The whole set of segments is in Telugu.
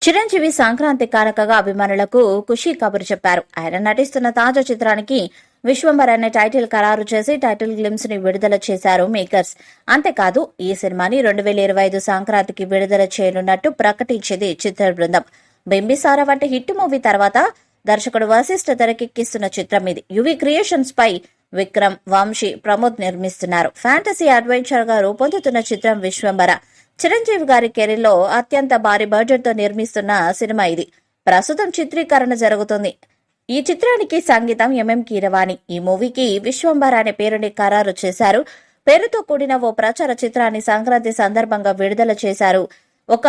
చిరంజీవి సంక్రాంతి కానుకగా అభిమానులకు ఖుషీ కబురు చెప్పారు. ఆయన నటిస్తున్న తాజా చిత్రానికి విశ్వంబర్ అనే టైటిల్ ఖరారు చేసి టైటిల్ గ్లిమ్స్ ని విడుదల చేశారు మేకర్స్. అంతేకాదు ఈ సినిమాని 2025 సంక్రాంతికి విడుదల చేయనున్నట్టు ప్రకటించింది చిత్ర బృందం. బింబిసార వంటి హిట్ మూవీ తర్వాత దర్శకుడు వశిష్ఠ తెరకెక్కిస్తున్న చిత్రం ఇది. యువి క్రియేషన్స్ పై విక్రమ్, వంశీ, ప్రమోద్ నిర్మిస్తున్నారు. ఫ్యాంటసీ అడ్వెంచర్ గా రూపొందుతున్న చిత్రం విశ్వంబర చిరంజీవి గారి కెరీర్ లో అత్యంత భారీ బడ్జెట్ తో నిర్మిస్తున్న సినిమా ఇది. ప్రస్తుతం చిత్రీకరణ జరుగుతుంది. ఈ చిత్రానికి సంగీతం ఎంఎం కీరవాణి. ఈ మూవీకి విశ్వంబర అనే పేరుని ఖరారు చేశారు. పేరుతో కూడిన ఓ ప్రచార చిత్రాన్ని సంక్రాంతి సందర్భంగా విడుదల చేశారు. ఒక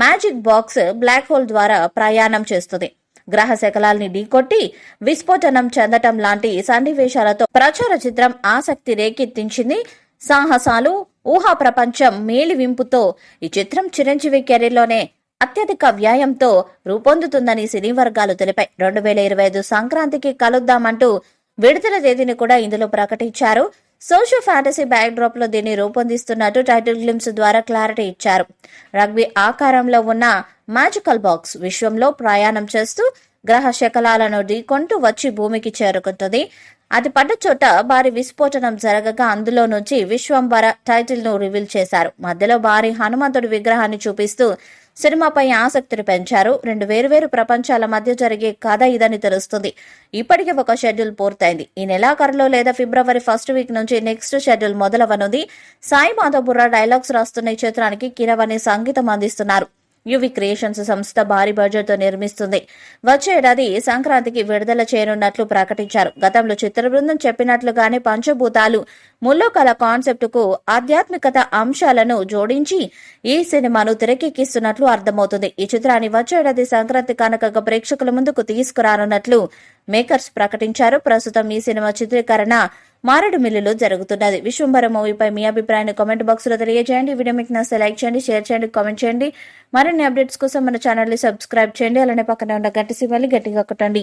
మ్యాజిక్ బాక్స్ బ్లాక్ హోల్ ద్వారా ప్రయాణం చేస్తుంది. గ్రహ శకలాల్ని ఢీకొట్టి విస్ఫోటనం చెందటం లాంటి సన్నివేశాలతో ప్రచార చిత్రం ఆసక్తి రేకెత్తించింది. సాహసాలు, ఊహా ప్రపంచం మేలివింపుతో ఈ చిత్రం చిరంజీవి కెరీర్లోనే అత్యధిక వ్యయంతో రూపొందుతుందని సినీ వర్గాలు తెలిపాయి. 2025 సంక్రాంతికి కలుద్దామంటూ విడుదల తేదీని కూడా ఇందులో ప్రకటించారు. సోషల్ ఫ్యాంటసీ బ్యాక్ డ్రాప్ లో దీన్ని రూపొందిస్తున్నట్టు టైటిల్ గ్లిమ్స్ ద్వారా క్లారిటీ ఇచ్చారు. రగ్బీ ఆకారంలో ఉన్న మ్యాజికల్ బాక్స్ విశ్వంలో ప్రయాణం చేస్తూ గ్రహ శకలాలను ఢీకొంటూ వచ్చి భూమికి చేరుకుంటుంది. అది పడ్డ చోట భారీ విస్ఫోటనం జరగగా అందులో నుంచి విశ్వంబర టైటిల్ ను రివీల్ చేశారు. మధ్యలో భారీ హనుమంతుడి విగ్రహాన్ని చూపిస్తూ సినిమాపై ఆసక్తిని పెంచారు. 2 వేర్వేరు ప్రపంచాల మధ్య జరిగే కథ ఇదని తెలుస్తుంది. ఇప్పటికే ఒక షెడ్యూల్ పూర్తయింది. ఈ నెలాఖరులో లేదా ఫిబ్రవరి ఫస్ట్ వీక్ నుంచి నెక్స్ట్ షెడ్యూల్ మొదలవనుంది. సాయి మాధవ్ బుర్రా డైలాగ్స్ రాస్తున్న ఈ చిత్రానికి కీరవాణి సంగీతం అందిస్తున్నారు. యువి క్రియేషన్స్ సంస్థ భారీ బడ్జెట్ తో నిర్మిస్తుంది. వచ్చే ఏడాది సంక్రాంతికి విడుదల చేయనున్నట్లు ప్రకటించారు. గతంలో చిత్ర బృందం చెప్పినట్లుగానే పంచభూతాలు ముల్లోకాల కాన్సెప్ట్ కు ఆధ్యాత్మికత అంశాలను జోడించి ఈ సినిమాను తెరకెక్కిస్తున్నట్లు అర్థమవుతుంది. ఈ చిత్రాన్ని వచ్చే ఏడాది సంక్రాంతి కానుకగా ప్రేక్షకుల ముందుకు తీసుకురానున్నట్లు మేకర్స్ ప్రకటించారు. ప్రస్తుతం ఈ సినిమా చిత్రీకరణ మారేడుమిల్లిలో జరుగుతున్నది. విశ్వంబర మూవీపై మీ అభిప్రాయాన్ని కామెంట్ బాక్స్ లో తెలియజేయండి. వీడియో మీకు నచ్చితే లైక్ చేయండి, షేర్ చేయండి, కామెంట్ చేయండి. మరిన్ని అప్డేట్స్ కోసం మన ఛానల్ ని సబ్స్క్రైబ్ చేయండి. అలానే పక్కన ఉన్న గంట సింబల్ ని గట్టిగా కొట్టండి.